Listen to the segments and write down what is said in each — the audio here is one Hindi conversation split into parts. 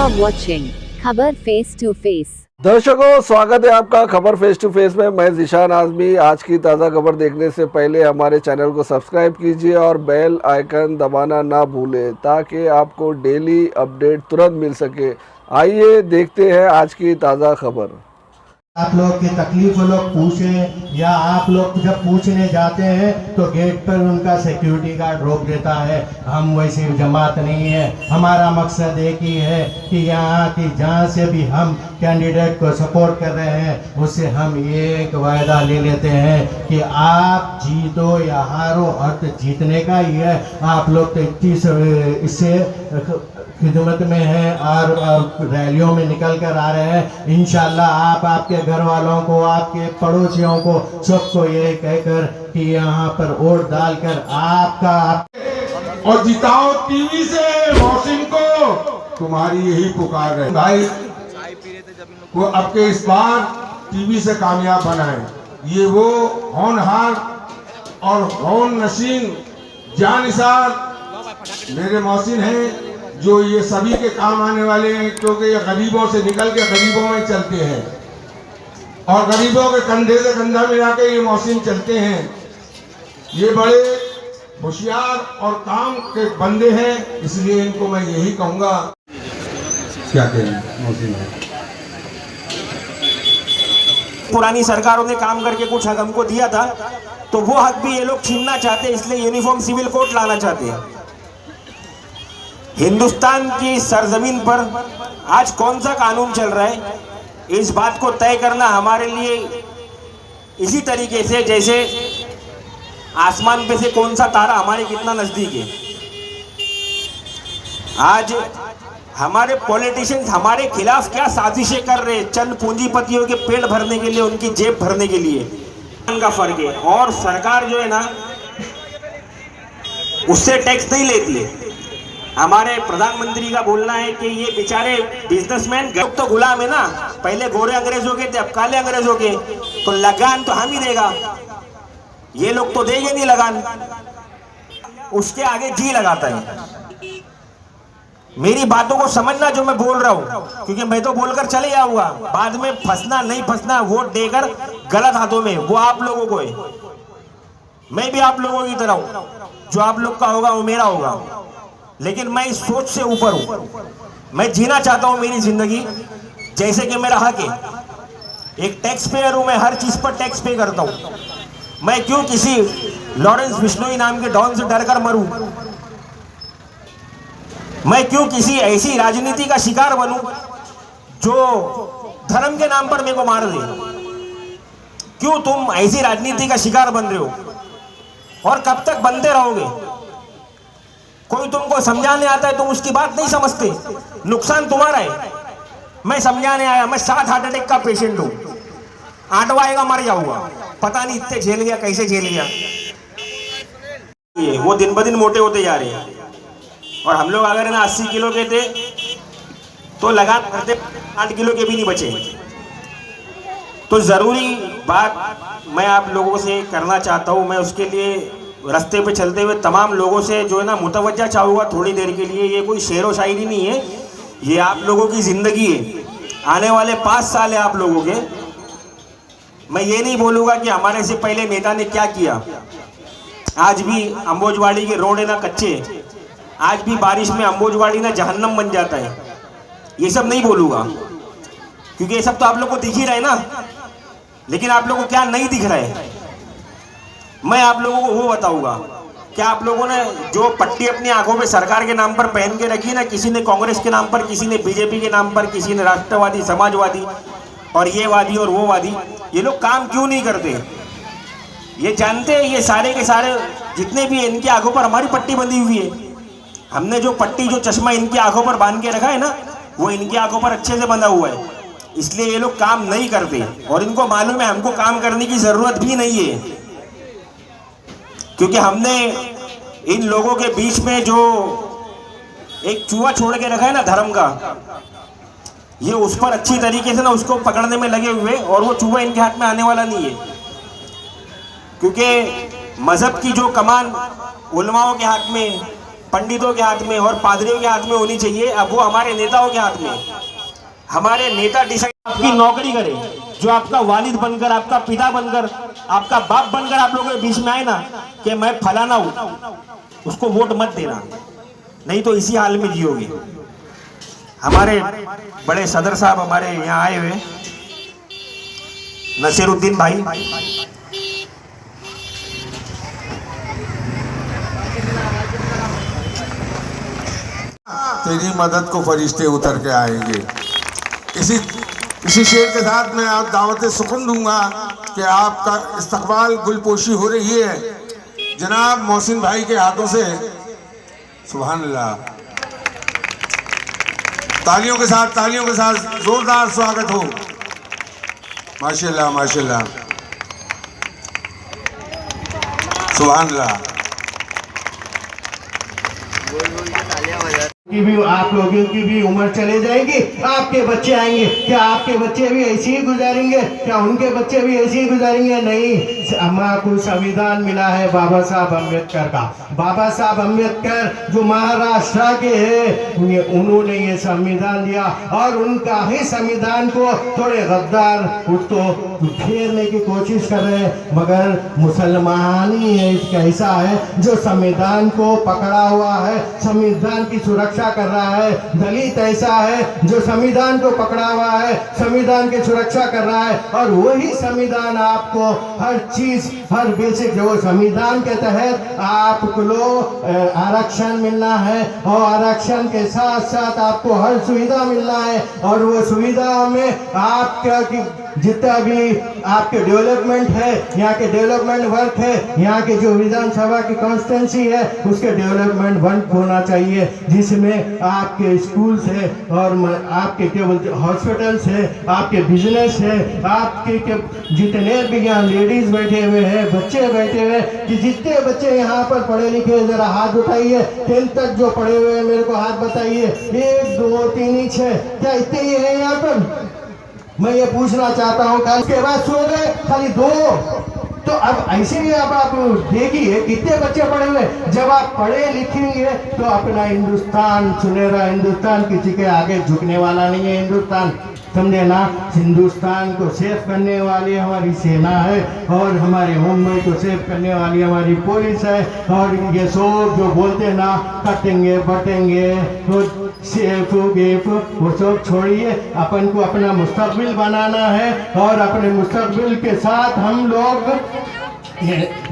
are watching खबर फेस टू फेस। दर्शकों, स्वागत है आपका खबर फेस टू फेस में। मैं ज़ीशान आज़मी। आज की ताज़ा खबर देखने से पहले हमारे चैनल को सब्सक्राइब कीजिए और बेल आइकन दबाना ना भूलें ताकि आपको डेली अपडेट तुरंत मिल सके। आइए देखते हैं आज की ताज़ा खबर। आप लोग की तकलीफ वो लोग पूछें या आप लोग जब पूछने जाते हैं तो गेट पर उनका सिक्योरिटी गार्ड रोक देता है। हम वैसी जमात नहीं है। हमारा मकसद एक ही है कि यहाँ की जहाँ से भी हम कैंडिडेट को सपोर्ट कर रहे हैं उससे हम एक वायदा ले लेते हैं कि आप जीतो या हारो, अर्थ जीतने का ही है। आप लोग तो इससे खिदमत में हैं और रैलियों में निकल कर आ रहे हैं। इंशाल्लाह आप आपके घर वालों को, आपके पड़ोसियों को, सबको ये कहकर कि यहाँ पर वोट डालकर आपका और जिताओ टीवी से मोहसिन को। तुम्हारी यही पुकार है भाई को आपके इस बार टीवी से कामयाब बनाए। ये वो होनहार और होन नशीन जानिसार मेरे मोहसिन हैं जो ये सभी के काम आने वाले हैं, क्योंकि ये गरीबों से निकल के गरीबों में चलते हैं और गरीबों के कंधे से कंधा मिला के ये मोहसिन चलते हैं। ये बड़े होशियार और काम के बंदे हैं, इसलिए इनको मैं यही कहूँगा। क्या कहें मोहसिन है। पुरानी सरकारों ने काम करके कुछ हक हमको दिया था, तो वो हक भी ये लोग छीनना चाहते हैं, इसलिए यूनिफॉर्म सिविल कोड लाना चाहते हैं। हिंदुस्तान की सरजमीन पर आज कौन सा कानून चल रहा है, इस बात को तय करना हमारे लिए इसी तरीके से जैसे आसमान पे से कौन सा तारा हमारे कितना नजदीक है। आज हमारे पॉलिटिशियंस हमारे खिलाफ क्या साजिशें कर रहे हैं, चंद पूंजीपतियों के पेट भरने के लिए, उनकी जेब भरने के लिए। उनका फर्क है और सरकार जो है ना उससे टैक्स नहीं लेती है। हमारे प्रधानमंत्री का बोलना है कि ये बेचारे बिजनेसमैन तो गुलाम है ना, पहले गोरे अंग्रेजों के थे, अब काले अंग्रेजों के, तो लगान तो हम ही देगा, ये लोग तो देंगे नहीं लगान। उसके आगे जी लगाता है। मेरी बातों को समझना जो मैं बोल रहा हूं, क्योंकि मैं तो बोलकर चले जाऊंगा, बाद में फंसना नहीं फंसना वोट देकर गलत हाथों में वो आप लोगों को है। मैं भी आप लोगों की तरह हूं, जो आप लोग का होगा वो मेरा होगा, लेकिन मैं इस सोच से ऊपर हूं। मैं जीना चाहता हूं मेरी जिंदगी जैसे कि मेरा हक है। एक टैक्स पेयर हूं मैं, हर चीज पर टैक्स पे करता हूं। मैं क्यों किसी लॉरेंस बिश्नोई नाम के डॉन से डर कर मरूं? मैं क्यों किसी ऐसी राजनीति का शिकार बनूं जो धर्म के नाम पर मेरे को मार दे? क्यों तुम ऐसी राजनीति का शिकार बन रहे हो और कब तक बनते रहोगे? कोई तुमको समझाने आता है, तुम उसकी बात नहीं समझते, नुकसान तुम्हारा है। मैं समझाने आया, मैं 7 हार्ट अटैक का पेशेंट हूं, 8वां आएगा मर जाऊंगा, पता नहीं इतने झेल गया, कैसे झेल गया। वो दिन ब दिन मोटे होते जा रहे हैं और हम लोग अगर ना 80 किलो के थे तो लगा करते 8 किलो के भी नहीं बचे। तो जरूरी बात मैं आप लोगों से करना चाहता हूं। मैं उसके लिए रास्ते पे चलते हुए तमाम लोगों से जो है ना मुतवज्जा चाहूँगा थोड़ी देर के लिए। ये कोई शेर व शायरी नहीं है, ये आप लोगों की ज़िंदगी है। आने वाले 5 साल है आप लोगों के। मैं ये नहीं बोलूँगा कि हमारे से पहले नेता ने क्या किया। आज भी अंबोजवाड़ी के रोड है ना कच्चे, आज भी बारिश में अंबोजवाड़ी ना जहन्नम बन जाता है। ये सब नहीं बोलूँगा क्योंकि ये सब तो आप लोग को दिख ही रहा है ना, लेकिन आप लोगों को क्या नहीं दिख रहा है मैं आप लोगों को वो बताऊंगा। क्या आप लोगों ने जो पट्टी अपनी आंखों पे सरकार के नाम पर पहन के रखी ना, किसी ने कांग्रेस के नाम पर, किसी ने बीजेपी के नाम पर, किसी ने राष्ट्रवादी, समाजवादी और ये वादी और वो वादी, ये लोग काम क्यों नहीं करते? ये जानते हैं ये सारे के सारे जितने भी इनकी आंखों पर हमारी पट्टी बंधी हुई है। हमने जो पट्टी जो चश्मा इनकी आंखों पर बांध के रखा है ना, वो इनकी आंखों पर अच्छे से बंधा हुआ है, इसलिए ये लोग काम नहीं करते। और इनको मालूम है हमको काम करने की जरूरत भी नहीं है, क्योंकि हमने इन लोगों के बीच में जो एक चूहा छोड़ के रखा है ना धर्म का, ये उस पर अच्छी तरीके से ना उसको पकड़ने में लगे हुए, और वो चूहा इनके हाथ में आने वाला नहीं है। क्योंकि मजहब की जो कमान उलमाओं के हाथ में, पंडितों के हाथ में और पादरियों के हाथ में होनी चाहिए, अब वो हमारे नेताओं के हाथ में। हमारे नेता डिसाइड आपकी नौकरी करे, जो आपका वालिद बनकर, आपका पिता बनकर, आपका बाप बनकर आप लोगों के बीच में आए ना कि मैं फलाना हूं, उसको वोट मत देना, नहीं तो इसी हाल में जियोगे। हमारे बड़े सदर साहब हमारे यहाँ आए हुए, नसीरुद्दीन भाई, तेरी मदद को फरिश्ते उतर के आएंगे। इसी शेर के साथ मैं आप दावत सुकून दूंगा कि आपका इस्तकबाल गुलपोशी हो रही है जनाब मोहसिन भाई के हाथों से। सुभान अल्लाह। तालियों के साथ जोरदार स्वागत हो। माशाल्लाह माशाल्लाह, सुभान अल्लाह। की भी आप लोगों की भी उम्र चले जाएगी, आपके बच्चे आएंगे, क्या आपके बच्चे भी ऐसे ही गुजारेंगे? क्या उनके बच्चे भी ऐसे ही गुजारेंगे? नहीं, हमारे संविधान मिला है बाबा साहब अम्बेडकर का। बाबा साहब अम्बेडकर जो महाराष्ट्र के हैं, उन्होंने ये संविधान दिया और उनका ही संविधान को थोड़े गद्दार उसको फेरने की कोशिश कर रहे हैं, मगर मुसलमान ही ऐसा है जो संविधान को पकड़ा हुआ है, संविधान की सुरक्षा कर रहा है। दलित ऐसा है जो संविधान को पकड़ा हुआ है, संविधान की सुरक्षा कर रहा है, और वही संविधान आपको हर चीज, हर बेसिक जो संविधान के तहत आपको आरक्षण मिलना है, और आरक्षण के साथ साथ आपको हर सुविधा मिलना है, और वो सुविधाओं में आपका जितना भी आपके डेवलपमेंट है, यहाँ के डेवलपमेंट वर्क है, यहाँ के जो विधानसभा की कॉन्स्टिट्यूंसी है उसके डेवलपमेंट वर्क होना चाहिए, जिसमें आपके स्कूल्स है और आपके केवल हॉस्पिटल्स है, आपके बिजनेस है, आपके जितने भी यहाँ लेडीज बैठे हुए हैं, बच्चे बैठे हुए हैं, कि जितने बच्चे यहाँ पर पढ़े लिखे जरा हाथ उठाइए। 10th तक जो पढ़े हुए हैं मेरे को हाथ बताइए। 1 2 3 6, क्या इतने ही है यहाँ पर? मैं ये पूछना चाहता हूँ, कल के बाद सो गए खाली 2, तो अब ऐसे ही अब आप देखिए कितने बच्चे पढ़े हुए। जब आप पढ़े लिखेंगे तो अपना हिंदुस्तान सुनहरा हिंदुस्तान, किसी के आगे झुकने वाला नहीं है हिंदुस्तान, समझे ना। हिंदुस्तान को सेफ करने वाली हमारी सेना है, और हमारे मुंबई को सेफ करने वाली हमारी पुलिस है, और ये सब जो बोलते ना कटेंगे बटेंगे तो सेफ गेफ वो सब छोड़िए। अपन को अपना मुस्तकबिल बनाना है, और अपने मुस्तकबिल के साथ हम लोग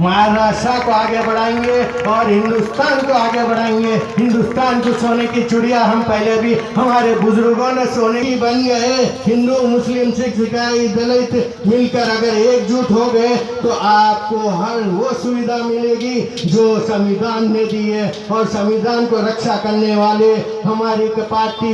महाराष्ट्र को आगे बढ़ाएंगे और हिंदुस्तान को आगे बढ़ाएंगे। हिंदुस्तान को सोने की चिड़िया हम पहले भी हमारे बुजुर्गों ने सोने की बन गए। हिंदू मुस्लिम सिख ईसाई दलित मिलकर अगर एकजुट हो गए तो आपको हर वो सुविधा मिलेगी जो संविधान ने दी है, और संविधान को रक्षा करने वाले हमारे पार्टी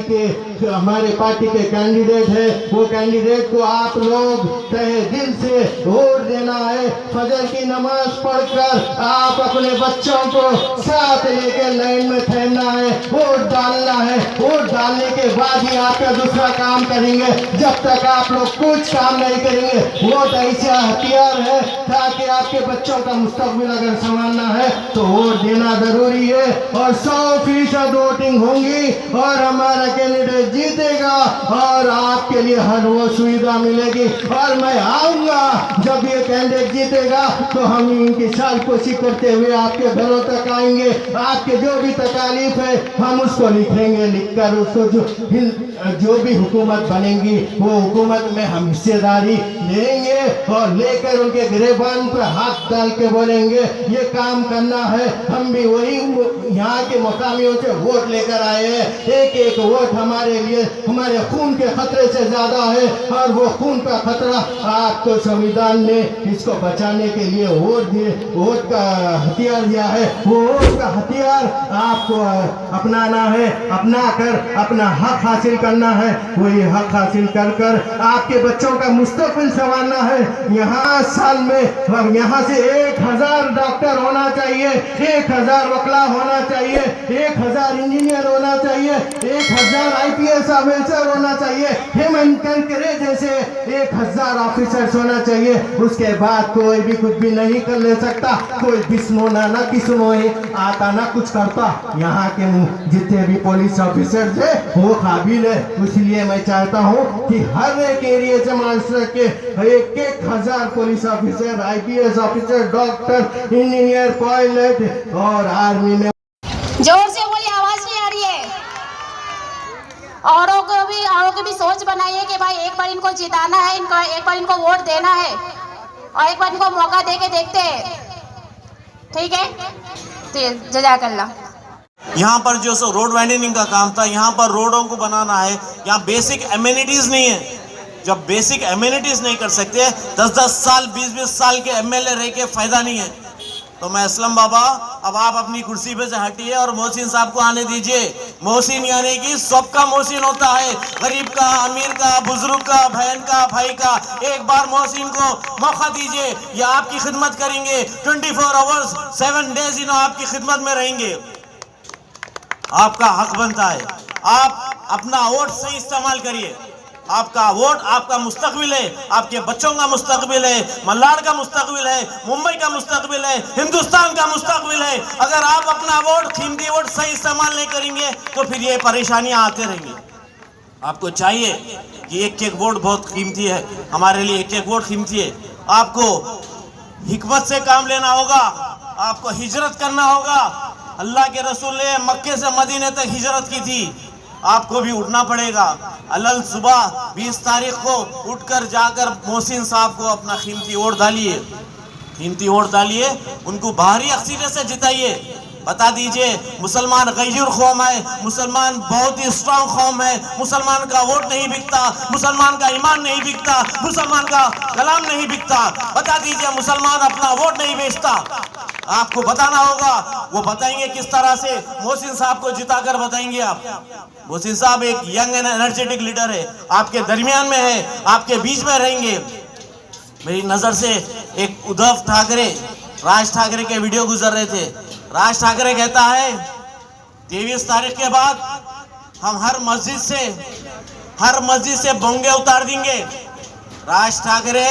के कैंडिडेट है। वो कैंडिडेट को आप लोग तहे दिल से वोट देना है। फजर की नमाज पढ़कर आप अपने बच्चों को साथ लेकर लाइन में ठहरना है, वोट डालना है। वोट डालने के बाद ही आपका दूसरा काम करेंगे। जब तक आप लोग कुछ काम नहीं करेंगे, वोट ऐसा हथियार है ताकि आपके बच्चों का मुस्तकबिल अगर संभालना है तो वोट देना जरूरी है। और 100% वोटिंग होंगी और हमारा कैंडिडेट जीतेगा और आपके लिए हर वो सुविधा मिलेगी। और मैं आऊंगा जब ये कैंडिडेट जीतेगा तो हम इनकी सालकोशी करते हुए आपके घरों तक आएंगे। आपके जो भी तकालीफ है हम उसको लिखेंगे, लिखकर उसको जो भी हुकूमत बनेगी वो हुकूमत में हम हिस्सेदारी लेंगे, और लेकर उनके गिरेबान पर हाथ डाल के बोलेंगे ये काम करना है। हम भी वही यहाँ के मुकामियों से वोट लेकर आए हैं। एक एक वोट हमारे लिए हमारे खून के खतरे से ज्यादा है, और वो खून का खतरा आपको संविधान ने इसको बचाने के लिए वोट दिए, वोट का हथियार दिया है। वो वोट का हथियार आपको अपनाना है, अपना कर अपना हक हासिल करना है। वही हक हासिल कर कर आपके बच्चों का मुस्तकबिल संवारना है। यहाँ साल में यहाँ से 1000 डॉक्टर होना चाहिए, 1000 वकला होना चाहिए, 1000 इंजीनियर होना चाहिए, 1000 IPS ऑफिसर होना चाहिए, हेमंत करकरे जैसे 1000 ऑफिसर्स होना चाहिए। उसके बाद कोई भी कुछ भी नहीं कर ले सकता, कोई बिस्नो ना किसनो आता ना कुछ करता। यहाँ के जितने भी पुलिस ऑफिसर्स है वो काबिल है। इसलिए मैं चाहता हूँ कि हर एक एरिया से महाराष्ट्र के 1000 police officer, IPS officer, doctor, engineer, pilot और आर्मी में। जोर से बोलिए, आवाज नहीं आ रही है। औरों की भी सोच बनाइए कि भाई एक बार इनको जिताना है, एक बार इनको वोट देना है और एक बार इनको मौका दे के देखते हैं। ठीक है, जज़ाकल्लाह। यहाँ पर जो सो रोड वाइडनिंग का काम था, यहाँ पर रोडों को बनाना है। यहाँ बेसिक एमिनिटीज नहीं है। जब बेसिक एमिनिटीज नहीं कर सकते, 10-10 साल 20-20 साल के MLA रह के फायदा नहीं है। तो मैं असलम बाबा, अब आप अपनी कुर्सी पे से हटिए और मोहसिन साहब को आने दीजिए। मोहसिन यानी कि सबका मोहसिन होता है, गरीब का, अमीर का, बुजुर्ग का, बहन का, भाई का। एक बार मोहसिन को मौका दीजिए, ये आपकी खिदमत करेंगे। 24 आवर्स 7 डेज इन्हों आपकी खिदमत में रहेंगे। आपका हक बनता है, आप अपना वोट सही इस्तेमाल करिए। आपका वोट आपका मुस्तकबिल है, आपके बच्चों का मुस्तकबिल है, मल्लाड का मुस्तकबिल है, मुंबई का मुस्तकबिल है, हिंदुस्तान का मुस्तकबिल है। अगर आप अपना वोट, कीमती वोट सही इस्तेमाल नहीं करेंगे तो फिर ये परेशानियां आते रहेंगी। आपको चाहिए कि एक वोट बहुत कीमती है, हमारे लिए एक वोट कीमती है। आपको हिकमत से काम लेना होगा, आपको हिजरत करना होगा। अल्लाह के रसूल ने मक्के से मदीने तक हिजरत की थी, आपको भी उठना पड़ेगा। अलल सुबह 20 तारीख को उठकर जाकर मोहसिन साहब को अपना कीमती वोट डालिए, कीमती वोट डालिए, उनको बाहरी अक्सरियत से जिताइए। बता दीजिए, मुसलमान गैर कौम है, मुसलमान बहुत ही स्ट्रांग कौम है, मुसलमान का वोट नहीं बिकता, मुसलमान का ईमान नहीं बिकता, मुसलमान का कलाम नहीं बिकता। बता दीजिए, मुसलमान अपना वोट नहीं बेचता। आपको बताना होगा, वो बताएंगे किस तरह से। मोहसिन साहब को जिताकर बताएंगे आप। मोहसिन साहब एक यंग एंड एनर्जेटिक लीडर है, आपके दरमियान में है, आपके बीच में रहेंगे। मेरी नजर से एक उद्धव ठाकरे, राज ठाकरे के वीडियो गुजर रहे थे। राज ठाकरे कहता है 23 तारीख के बाद हम हर मस्जिद से बोंगे उतार देंगे। राज ठाकरे,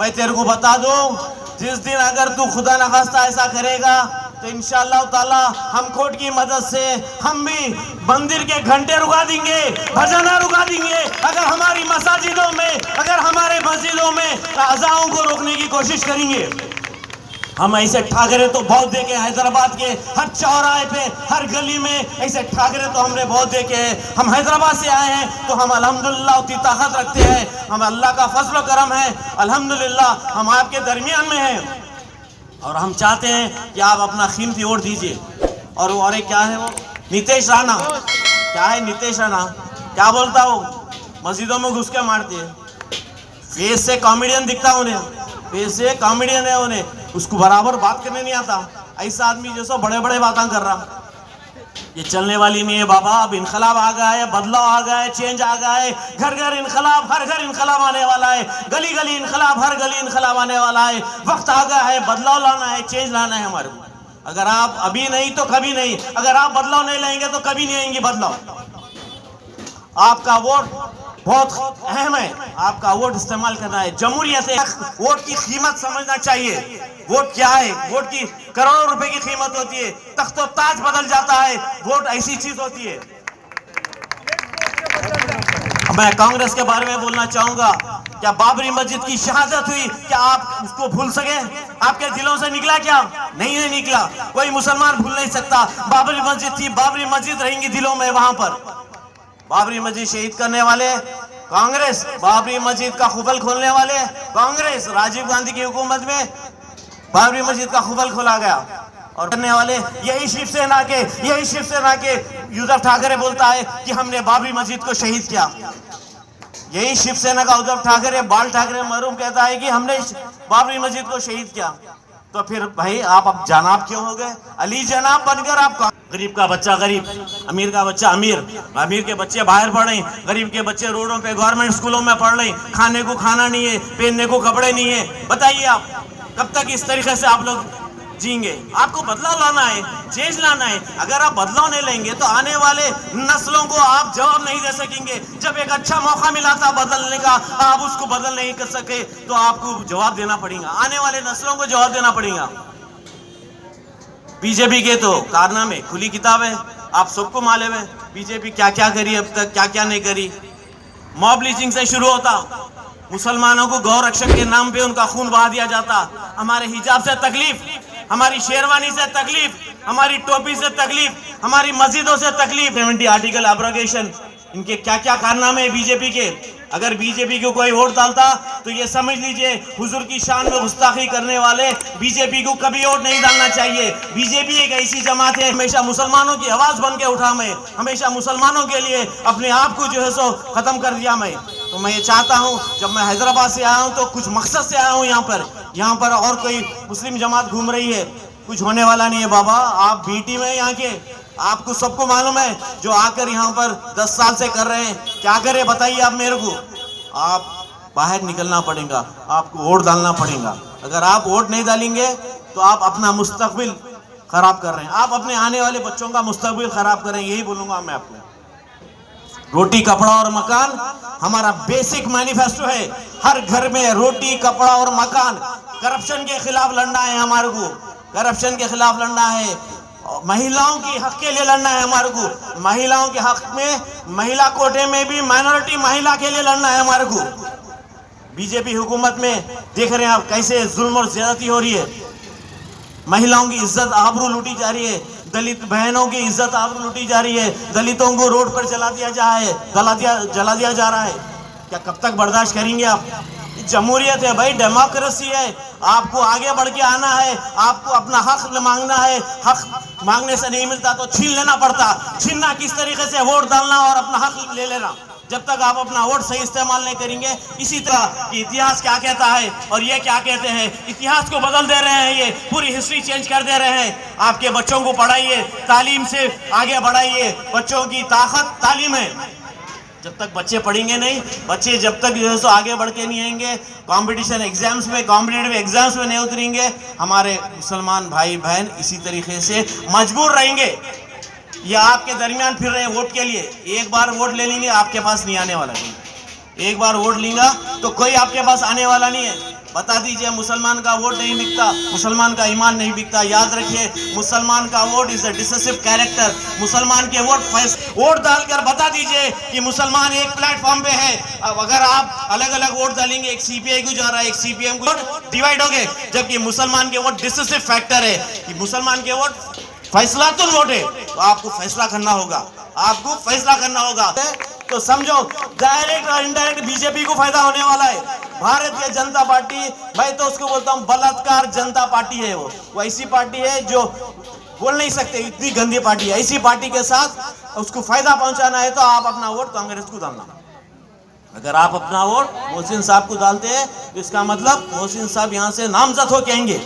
मैं तेरे को बता दूं, जिस दिन अगर तू खुदा न खास्ता ऐसा करेगा तो इंशाअल्लाह ताला हम कोर्ट की मदद से हम भी मंदिर के घंटे रुका देंगे, भजना रुका देंगे। अगर हमारी मसाजिदों में, अगर हमारे मस्जिदों में अज़ाओं को रोकने की कोशिश करेंगे। हम ऐसे ठाकरे तो बहुत देखे, हैदराबाद के हर चौराहे पे, हर गली में ऐसे ठाकरे तो हमने बहुत देखे हैं। हम हैदराबाद से आए हैं तो हम अल्हम्दुलिल्लाह उतनी ताकत रखते हैं, हम अल्लाह का फजल करम है, अल्हम्दुलिल्लाह हम आपके दरमियान में हैं। और हम चाहते हैं कि आप अपना कीमती वोट दीजिए। और एक क्या है, वो नितेश राणा, क्या है नितेश राणा, क्या बोलता वो, मस्जिदों में घुस के मारती है। फेस से कॉमेडियन दिखता उन्हें, फेस से कॉमेडियन है उन्हें, उसको बराबर बात करने नहीं आता। ऐसा आदमी जैसा बड़े बड़े बातें कर रहा, ये चलने वाली नहीं है बाबा। अब इनकलाब आ गया है, बदलाव आ गया है, चेंज आ गया है। घर घर इनकलाब, हर घर इनकलाब आने वाला है, गली गली इनकलाब, हर गली इनकलाब आने वाला है। वक्त आ गया है, बदलाव लाना है, चेंज लाना है हमारे को। अगर आप अभी नहीं तो कभी नहीं, अगर आप बदलाव नहीं लाएंगे तो कभी नहीं आएंगे बदलाव। आपका वोट बहुत अहम है, आपका वोट इस्तेमाल करना है। जमहूरियत है, वोट की कीमत समझना चाहिए। वोट क्या है, वोट की करोड़ों रुपए की कीमत होती है, तख्तो ताज बदल जाता है। वोट ऐसी चीज होती है। मैं कांग्रेस के बारे में बोलना चाहूंगा, क्या बाबरी मस्जिद की शहादत हुई, क्या आप उसको भूल सके? आपके दिलों से निकला क्या? नहीं निकला। कोई मुसलमान भूल नहीं सकता। बाबरी मस्जिद थी, बाबरी मस्जिद रहेंगी दिलों में। वहां पर बाबरी मस्जिद शहीद करने वाले कांग्रेस, बाबरी मस्जिद का खुबल खोलने वाले कांग्रेस। राजीव गांधी की हुकूमत में बाबरी मस्जिद का खुबल खोला गया और करने वाले यही शिवसेना के उद्धव ठाकरे बोलता है कि हमने बाबरी मस्जिद को शहीद किया। यही शिवसेना का उद्धव ठाकरे, बाल ठाकरे मरूम कहता है कि हमने बाबरी मस्जिद को शहीद किया। तो फिर भाई आप अब जनाब क्यों हो गए? अली जनाब बनकर आप गरीब का बच्चा गरीब, अमीर का बच्चा अमीर, अमीर के बच्चे बाहर पढ़ रहे हैं, गरीब के बच्चे रोडों पे गवर्नमेंट स्कूलों में पढ़ रहे हैं, खाने को खाना नहीं है, पहनने को कपड़े नहीं है। बताइए आप कब तक इस तरीके से आप लोग जिएंगे? आपको बदलाव लाना है, चेंज लाना है। अगर आप बदलाव नहीं लेंगे तो आने वाले नस्लों को आप जवाब नहीं दे सकेंगे। जब एक अच्छा मौका मिला था बदलने का, आप उसको बदल नहीं कर सके तो आपको जवाब देना पड़ेगा, आने वाले नस्लों को जवाब देना पड़ेगा। बीजेपी के तो कारनामे खुली किताब है, आप सबको मालूम है बीजेपी क्या क्या करी अब तक, क्या क्या नहीं करी। मॉब लीचिंग से शुरू होता, मुसलमानों को गौ रक्षक के नाम पे उनका खून बहा दिया जाता, हमारे हिजाब से तकलीफ, हमारी शेरवानी से तकलीफ, हमारी टोपी से तकलीफ, हमारी मस्जिदों से तकलीफ। 70 आर्टिकल एब्रोगेशन, इनके क्या क्या कारनामे हैं बीजेपी के। अगर बीजेपी को कोई वोट डालता तो ये समझ लीजिए हुजूर की शान में गुस्ताखी करने वाले बीजेपी को कभी वोट नहीं डालना चाहिए। बीजेपी एक ऐसी जमात है, हमेशा मुसलमानों की आवाज बन के उठा मैं, हमेशा मुसलमानों के लिए अपने आप को जो है सो खत्म कर दिया मैं। तो मैं ये चाहता हूँ, जब मैं हैदराबाद से आया हूँ तो कुछ मकसद से आया हूँ यहाँ पर और कोई मुस्लिम जमात घूम रही है, कुछ होने वाला नहीं है बाबा। आप बीटी में यहाँ के, आपको सबको मालूम है जो आकर यहाँ पर 10 साल से कर रहे हैं, क्या करे बताइए आप मेरे को। आप बाहर निकलना पड़ेगा, आपको वोट डालना पड़ेगा। अगर आप वोट नहीं डालेंगे तो आप अपना मुस्तकबिल खराब कर रहे हैं, आप अपने आने वाले बच्चों का मुस्तकबिल खराब कर रहे हैं। यही बोलूंगा मैं आपको। रोटी कपड़ा और मकान हमारा बेसिक मैनिफेस्टो है। हर घर में रोटी कपड़ा और मकान। करप्शन के खिलाफ लड़ना है हमारे को, करप्शन के खिलाफ लड़ना है, महिलाओं के हक के लिए लड़ना है हमारे को, महिलाओं के हक में, महिला कोटे में भी माइनॉरिटी महिला के लिए लड़ना है हमारे को। बीजेपी हुकूमत में देख रहे हैं आप कैसे जुल्म और ज्यादती हो रही है, महिलाओं की इज्जत आबरू लूटी जा रही है, दलित बहनों की इज्जत आबरू लूटी जा रही है, दलितों को रोड पर जला दिया जा रहा है। क्या कब तक बर्दाश्त करेंगे आप? जमहूरियत है भाई, डेमोक्रेसी है, आपको आगे बढ़ के आना है, आपको अपना हक मांगना है। हक मांगने से नहीं मिलता तो छीन लेना पड़ता। छीनना किस तरीके से? वोट डालना और अपना हक ले लेना। जब तक आप अपना वोट सही इस्तेमाल नहीं करेंगे, इसी तरह कि इतिहास क्या कहता है और ये क्या कहते हैं, इतिहास को बदल दे रहे हैं, ये पूरी हिस्ट्री चेंज कर दे रहे हैं। आपके बच्चों को पढ़ाइए, तालीम से आगे बढ़ाइए, बच्चों की ताकत तालीम है। जब तक बच्चे पढ़ेंगे नहीं, बच्चे जब तक जो है सो आगे बढ़ के नहीं आएंगे, कंपटीशन एग्जाम्स में, कॉम्पिटिटिव एग्जाम्स में नहीं उतरेंगे, हमारे मुसलमान भाई बहन इसी तरीके से मजबूर रहेंगे। ये आपके दरमियान फिर रहे हैं वोट के लिए। एक बार वोट ले लेंगे, आपके पास नहीं आने वाला नहीं। एक बार वोट लेंगे तो कोई आपके पास आने वाला नहीं है। बता दीजिए, मुसलमान का वोट नहीं बिकता, मुसलमान का ईमान नहीं बिकता। याद रखिए, मुसलमान का vote is a decisive character. मुसलमान के वोट डालकर बता दीजिए कि मुसलमान एक प्लेटफॉर्म पे है। अब अगर आप अलग अलग वोट डालेंगे, एक सीपीआई को जा रहा है, एक सीपीएम को, डिवाइड हो गए। जबकि मुसलमान के वोट डिसेसिव फैक्टर है कि मुसलमान के वोट फैसलातुल वोट है, तो आपको फैसला करना होगा, आपको फैसला करना होगा। तो समझो, डायरेक्ट और इनडायरेक्ट बीजेपी को फायदा होने वाला है। भारतीय जनता पार्टी, मैं तो उसको बोलता हूँ बलात्कार जनता पार्टी है। वो ऐसी पार्टी है जो बोल नहीं सकते, इतनी गंदी पार्टी है। ऐसी पार्टी के साथ उसको फायदा पहुंचाना है तो आप अपना वोट कांग्रेस को डालना। अगर आप अपना वोट मोहसिन साहब को डालते हैं तो इसका मतलब मोहसिन साहब यहाँ से नामजद हो के आएंगे।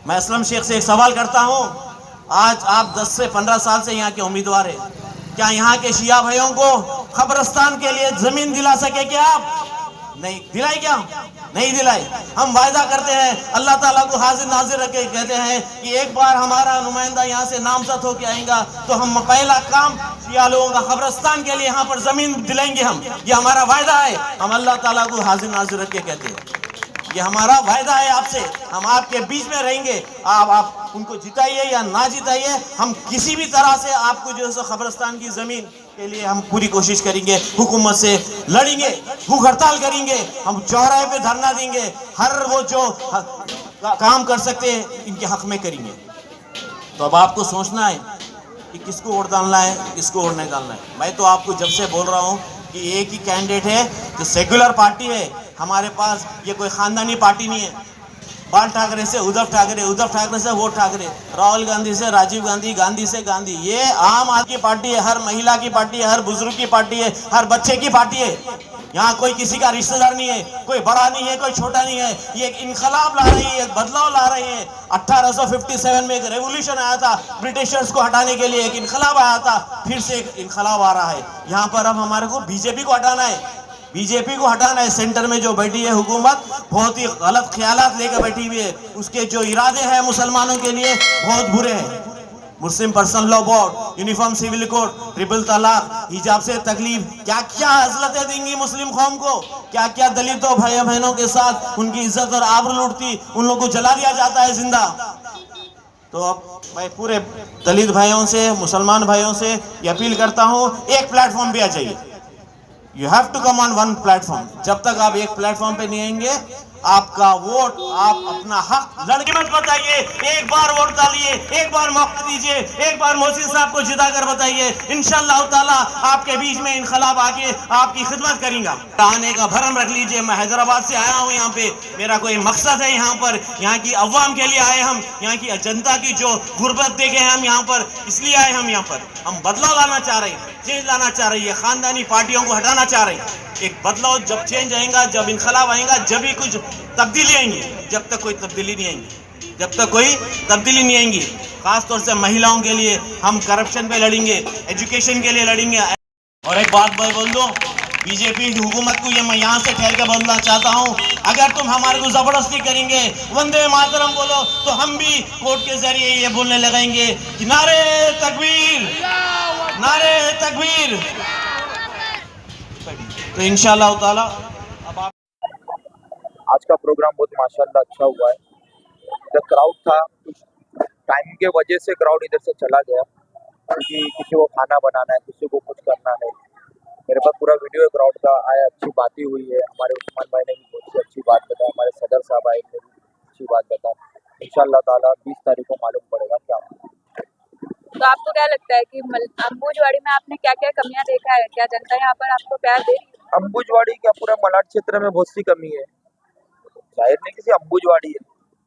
मैं असलम शेख से एक सवाल करता हूँ, आज आप 10 से 15 साल से यहाँ के उम्मीदवार हैं, क्या यहाँ के शिया भाइयों को कब्रिस्तान के लिए जमीन दिला सके क्या आप? नहीं दिलाई क्या? नहीं दिलाई। हम वायदा करते हैं, अल्लाह ताला को हाजिर नाजिर रख के कहते हैं कि एक बार हमारा नुमाइंदा यहाँ से नामजद होके आएगा तो हम पहला काम शिया लोगों का कब्रिस्तान के लिए यहाँ पर जमीन दिलाएंगे हम। ये हमारा वायदा है, हम अल्लाह ताला को हाजिर नाजिर रख के कहते हैं, ये हमारा वायदा है आपसे। हम आपके बीच में रहेंगे, आप उनको जिताइए या ना जिताइए, हम किसी भी तरह से आपको जो है कब्रिस्तान की जमीन के लिए हम पूरी कोशिश करेंगे। हुकूमत से लड़ेंगे, भूख हड़ताल करेंगे, हम चौराहे पे धरना देंगे, हर वो जो काम कर सकते हैं इनके हक में करेंगे। तो अब आपको सोचना है कि किसको वोट डालना है, किसको वोट नहीं डालना है। मैं तो आपको जब से बोल रहा हूँ कि एक ही कैंडिडेट है जो सेक्युलर पार्टी है हमारे पास, ये कोई खानदानी पार्टी नहीं है। बाल ठाकरे से उद्धव ठाकरे से वो ठाकरे, राहुल गांधी से राजीव गांधी, गांधी से गांधी। ये आम आदमी की पार्टी है, हर महिला की पार्टी है, हर बुजुर्ग की पार्टी है, हर बच्चे की पार्टी है। यहाँ कोई किसी का रिश्तेदार नहीं है, कोई बड़ा नहीं है, कोई छोटा नहीं है। ये एक इनकलाब ला रही है, एक बदलाव ला रही है। 1857 में एक रेवोल्यूशन आया था, ब्रिटिशर्स को हटाने के लिए एक इनकलाब आया था, फिर से एक इनकलाब आ रहा है। यहाँ पर अब हमारे को बीजेपी को हटाना है, बीजेपी को हटाना है। सेंटर में जो बैठी है हुकूमत, बहुत ही गलत ख्यालात लेकर बैठी हुई है। उसके जो इरादे हैं मुसलमानों के लिए बहुत बुरे हैं। Muslim personal law board, uniform civil code, triple तलाक, हिजाब से तकलीफ, क्या क्या हजरतें देंगी मुस्लिम कौम को, क्या क्या दलितों भाई बहनों के साथ उनकी इज्जत और आबरू लूटती, उन लोगों को जला दिया जाता है जिंदा। तो अब मैं पूरे दलित भाइयों से, मुसलमान भाइयों से ये अपील करता हूँ, एक प्लेटफॉर्म पे आ जाइए। You have to come on one platform. जब तक आप एक प्लेटफॉर्म पे नहीं आएंगे, आपका वोट, आप अपना हक लड़के मत बताइए। एक बार वोट डालिए, एक बार मौका दीजिए, एक बार मोहसिन साहब को जिता कर बताइए। इंशाअल्लाह ताला आपके बीच में इनकलाब आके आपकी खिदमत करेंगे। आने का भरम रख लीजिए। मैं हैदराबाद से आया हूँ यहाँ पे, मेरा कोई मकसद है यहाँ पर, यहाँ की अवाम के लिए आए हम, यहाँ की जनता की जो गुर्बत देखे हैं हम यहाँ पर, इसलिए आए हम यहाँ पर। हम बदलाव लाना चाह रहे हैं, चेंज लाना चाह रही है, खानदानी पार्टियों को हटाना चाह रहे हैं। एक बदलाव जब चेंज आएगा, जब इनकलाब आएगा, जब ही कुछ तब्दीली आएंगी। जब तक कोई तब्दीली नहीं आएंगी, जब तक कोई तब्दीली नहीं आएंगी, खासतौर से महिलाओं के लिए हम करप्शन पे लड़ेंगे, एजुकेशन के लिए लड़ेंगे। और एक बात मैं बोल दूं, बीजेपी की हुकूमत को ये मैं यहाँ से ठहर के बोलना चाहता हूँ, अगर तुम हमारे को जबरदस्ती करेंगे वंदे मातरम बोलो, तो हम भी कोर्ट के जरिए ये बोलने लगाएंगे कि नारे तकबीर, नारे तकबीर। तो इंशाअल्लाह ताला अब आप आज का प्रोग्राम बहुत माशाल्लाह अच्छा हुआ है। इधर क्राउड था, कुछ टाइम के वजह से क्राउड इधर से चला गया, क्योंकि किसी को खाना बनाना है, किसी को कुछ करना है। मेरे पास पूरा वीडियो है क्राउड का आया, अच्छी बातें हुई है। हमारे उस्मान भाई ने भी बहुत सी अच्छी बात बताई, हमारे सदर साहब आए ने भी अच्छी बात बताई। इंशाअल्लाह ताला 20 तारीख को मालूम पड़ेगा क्या। तो आपको क्या लगता है कि अंबुजवाड़ी में आपने क्या क्या कमियां देखा है? क्या जनता यहाँ पर आपको प्यार दे रही है? अंबुजवाड़ी का पूरा मलाड क्षेत्र में बहुत सी कमी है, जाहिर नहीं किसी अंबुजवाड़ी है,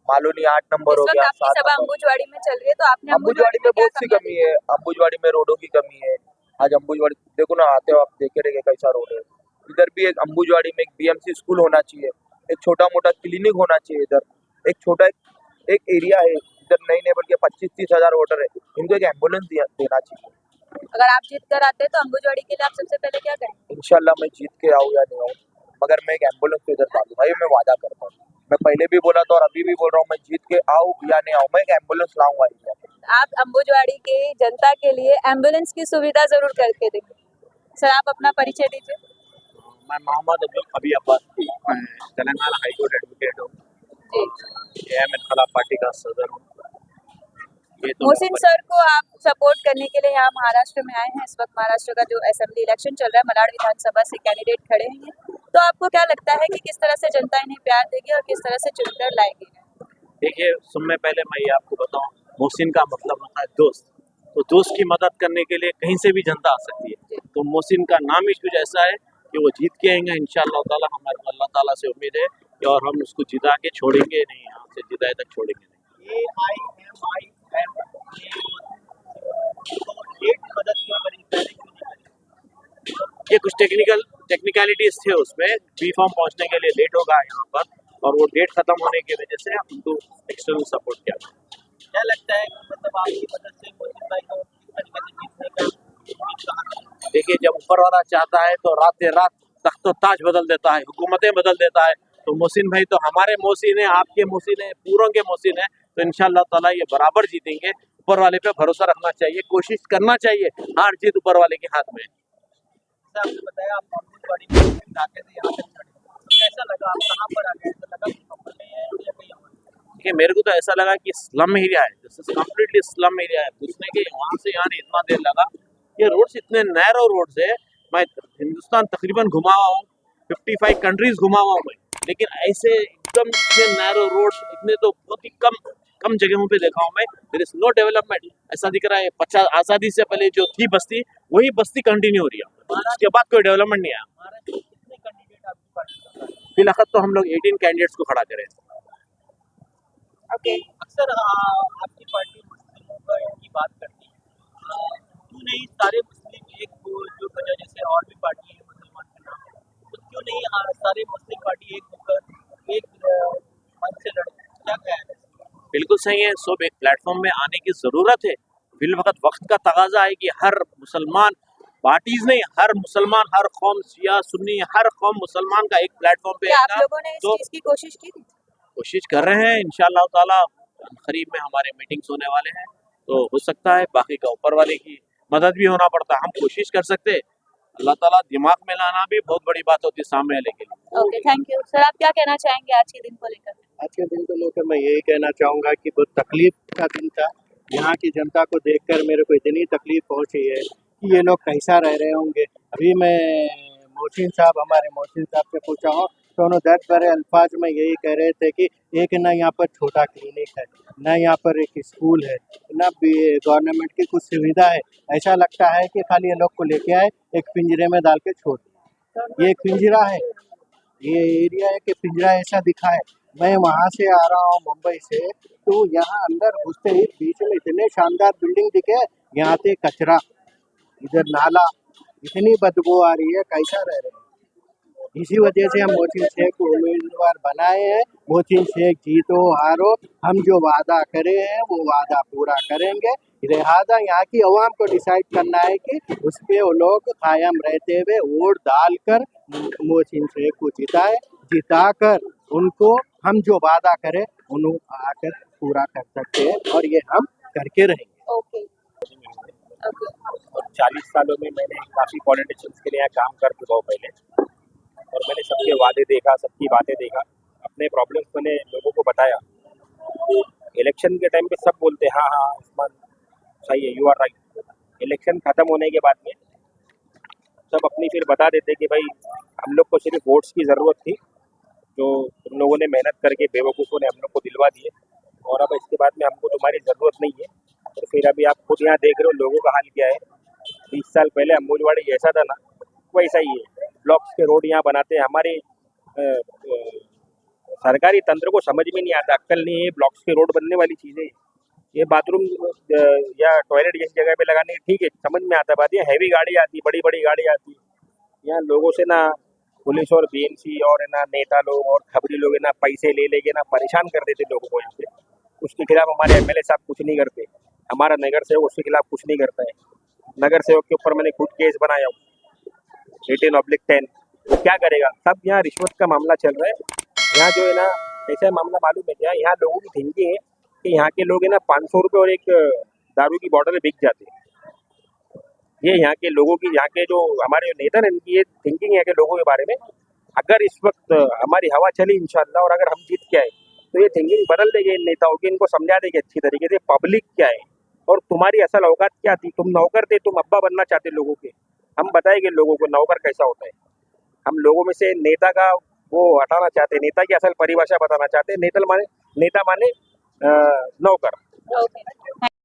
मालूनी 8 नंबर हो गया, 7 नंबर अंबुजवाड़ी में चल रही है, तो आपने अंबुजवाड़ी में बहुत सी कमी है। अंबुजवाड़ी में रोडों की कमी है। आज अंबुजवाड़ी देखो ना, आते हो आप देखे रहेंगे कैसा रोड है। इधर भी एक अंबुजवाड़ी में एक बीएमसी स्कूल होना चाहिए, एक छोटा मोटा क्लिनिक होना चाहिए। इधर एक छोटा एक एरिया है, इधर नहीं बल्कि 25-30 हजार वोटर है, इनको एक एम्बुलेंस देना चाहिए। अगर आप जीत कर आते तो अंबुजवाड़ी के लिए आप सबसे पहले क्या करेंगे? इंशाल्लाह मैं जीत के आऊँ या नहीं आऊँ, मगर मैं एक एम्बुलेंस तो इधर डालूँ भाई, मैं वादा करता हूँ। मैं पहले भी बोला था और अभी भी बोल रहा हूँ, मैं जीत के आऊँ या नहीं आऊँ, मैं एक एम्बुलेंस लाऊंगा। आप अंबुजवाड़ी के जनता के लिए एम्बुलेंस की सुविधा जरूर करके देंगे। सर, आप अपना परिचय दीजिए। मैं मोहम्मद अब्दुल कबीर अब्बास, मैं तेलंगाना हाई कोर्ट एडवोकेट हूँ, एम इनकलाब पार्टी का सदर हूँ। मोहसिन सर को आप सपोर्ट करने के लिए यहाँ महाराष्ट्र में आए हैं। इस वक्त महाराष्ट्र का जो असेंबली इलेक्शन चल रहा है, मलाड विधानसभा से कैंडिडेट खड़े हैं, तो आपको क्या लगता है कि किस तरह से जनता इन्हें प्यार देगी और किस तरह से चुनकर लाएगी? देखिए, सुनने पहले मैं ये आपको बताऊं, मोहसिन का मतलब होता है दोस्त। तो दोस्त की मदद करने के लिए कहीं से भी जनता आ सकती है। तो मोहसिन का नाम ही कुछ ऐसा है कि वो जीत के आएंगे इंशाअल्लाह ताला। हमारे अल्लाह ताला से उम्मीद है कि और हम उसको जिता के छोड़ेंगे नहीं, यहाँ से जिताए तक छोड़ेंगे नहीं। ये कुछ टेक्निकलिटीज थे उसमें, बी फॉर्म पहुंचने के लिए लेट होगा यहाँ पर, और वो डेट खत्म होने की वजह से हम उनको एक्सटर्नल सपोर्ट किया। क्या लगता है कि मतलब आपकी मदद से मोहसिन भाई को देखिए, जब ऊपर वाला चाहता है तो रात रात तख्त ताज बदल देता है, हुकूमतें बदल देता है। तो मोहसिन भाई तो हमारे मोहसिन है, आपके मोहसिन है, पूरों के मोहसिन है। तो इंशाअल्लाह ताला ये बराबर जीतेंगे। ऊपर वाले पे भरोसा रखना चाहिए, कोशिश करना चाहिए, हार जीत ऊपर वाले के हाथ में। आपने बताया आप अंबुजवाड़ी में जाके थे, यहाँ तक खड़े, तो कैसा लगा? आप कहाँ पर आ गए? तो लगा कि कंपनी में है या कहीं और? देखिए, मेरे को तो ऐसा लगा कि स्लम एरिया है, जैसे कम्प्लीटली स्लम एरिया है। घुसने के वहाँ से यहाँ इतना देर लगा। ये रोड्स इतने नैरो रोड्स है, मैं हिंदुस्तान तकरीबन घुमा हुआ हूँ, 55 कंट्रीज घुमा हुआ हूँ मैं, लेकिन ऐसे एकदम इतने नैरो रोड्स इतने तो बहुत ही कम जगहों पे देखा हूँ मैं। There is no development. ऐसा दिख रहा है 50 आज़ादी से पहले जो थी बस्ती, वही बस्ती कंटिन्यू हो रही है, उसके बाद कोई डेवलपमेंट नहीं आया। फिलहाल तो हम लोग 18 कैंडिडेट्स को खड़ा करें। ओके अक्सर आपकी पार्टी मुस्लिमों की बात करती है, क्यों नहीं सारे मुस्लिम एक जो वजह जैसे और भी पार्टी है मुसलमान के नाम पे, तो क्यों नहीं सारे मुस्लिम पार्टी एक होकर एक मंच से लड़े, क्या ख्याल है? बिल्कुल सही है। सब एक प्लेटफॉर्म में आने की जरूरत है। बिल वक्त का तगाजा है कि हर मुसलमान पार्टीज नहीं, हर मुसलमान, हर कौम, शिया सुन्नी, हर कौम मुसलमान का एक प्लेटफॉर्म पे क्या आप आएगा। लोगों ने इस तो चीज की कोशिश की थी? कोशिश कर रहे हैं, इंशाअल्लाह ताला करीब में हमारे मीटिंग्स होने वाले हैं, तो हो सकता है बाकी का ऊपर वाले की मदद भी होना पड़ता है। हम कोशिश कर सकते, अल्लाह ताला दिमाग में लाना भी बहुत बड़ी बात होती है सामने वाले के लिए। Okay thank you sir. आप क्या कहना चाहेंगे आज के दिन को लेकर? आज के दिन को लेकर मैं यही कहना चाहूँगा कि बहुत तकलीफ का दिन था। यहाँ की जनता को देखकर मेरे को इतनी तकलीफ पहुँची है कि ये लोग कैसा रह रहे होंगे। अभी मैं हमारे मोहसिन साहब से पूछा हूँ तो उन्होंने दर्द भरे अल्फाज में यही कह रहे थे कि एक ना यहाँ पर छोटा क्लिनिक है, ना यहाँ पर एक स्कूल है, ना गवर्नमेंट की कुछ सुविधा है। ऐसा लगता है कि खाली ये लोग को लेके आए, एक पिंजरे में डाल के छोड़ दिया। ये एक पिंजरा है, ये एरिया है कि पिंजरा ऐसा दिखा है। मैं वहाँ से आ रहा हूँ मुंबई से, तो यहाँ अंदर घुसते ही बीच में इतने शानदार बिल्डिंग दिखे, यहाँ से कचरा, इधर नाला, इतनी बदबू आ रही है, कैसा रह रहे हैं। इसी वजह से हम मोहसिन शेख को उम्मीदवार बनाए हैं। मोहसिन शेख जीतो हारो, हम जो वादा करे हैं वो वादा पूरा करेंगे। लिहाजा यहाँ की अवाम को डिसाइड करना है कि उस पर वो लोग कायम रहते हुए वोट डालकर मोहसिन शेख को जिताकर उनको हम जो वादा करें उन्हें आकर पूरा कर सकते हैं, और ये हम करके रहेंगे। ओके और 40 सालों में मैंने काफ़ी पॉलिटिशियंस के लिए यहाँ काम कर चुका हूँ पहले, और मैंने सबके वादे देखा, सबकी बातें देखा, अपने प्रॉब्लम्स मैंने लोगों को बताया। इलेक्शन के टाइम पे सब बोलते हाँ हाँ उस्मान सही है, यू आर राइट। इलेक्शन ख़त्म होने के बाद में सब अपनी फिर बता देते कि भाई हम लोग को सिर्फ वोट्स की ज़रूरत थी, जो तुम लोगों ने मेहनत करके बेवकूफ़ों ने हम लोग को दिलवा दिए, और अब इसके बाद में हमको तुम्हारी ज़रूरत नहीं है। और फिर अभी आप खुद यहाँ देख रहे हो लोगों का हाल क्या है। 20 साल पहले अम्बुजवाड़ी जैसा था ना, वैसा ही है। ब्लॉक्स के रोड यहाँ बनाते हैं। हमारे सरकारी तंत्र को समझ में नहीं आता, अक्ल नहीं है, ब्लॉक्स के रोड बनने वाली चीज़ें, ये बाथरूम या टॉयलेट जैसी जगह पे लगाने ठीक है, समझ में आता। बात ये हैवी गाड़ी आती, बड़ी बड़ी गाड़ी आती, यहाँ लोगों से ना पुलिस और बीएमसी और ना नेता लोग और खबरी लोग ना पैसे ले लेके ना परेशान कर देते लोगों को यहाँ पे। उसके खिलाफ हमारे एमएलए साहब कुछ नहीं करते, हमारा नगर सेवक उसके खिलाफ कुछ नहीं करता है। नगर सेवक के ऊपर मैंने खुद केस बनाया हूँ 18/10। क्या करेगा, सब यहाँ रिश्वत का मामला चल रहा है। यहाँ जो है ना ऐसा मामला मालूम है क्या, यहाँ लोगों की थिंकिंग है कि यहाँ के लोग है ना 500 रुपये और एक दारू की बॉटल बिक जाते हैं। ये यहाँ के लोगों की, यहाँ के जो हमारे नेता हैं इनकी ये थिंकिंग है कि लोगों के बारे में। अगर इस वक्त हमारी हवा चली इंशाल्लाह और अगर हम जीत के आए तो ये थिंकिंग बदल देंगे इन नेताओं की, इनको समझा देंगे अच्छी तरीके से पब्लिक क्या है और तुम्हारी असल औकात क्या थी। तुम नौकर थे, तुम अब्बा बनना चाहते लोगों के, हम बताएंगे लोगों को नौकर कैसा होता है। हम लोगों में से नेता का वो हटाना चाहते, नेता की असल परिभाषा बताना चाहते। नेता माने नौकर। ओके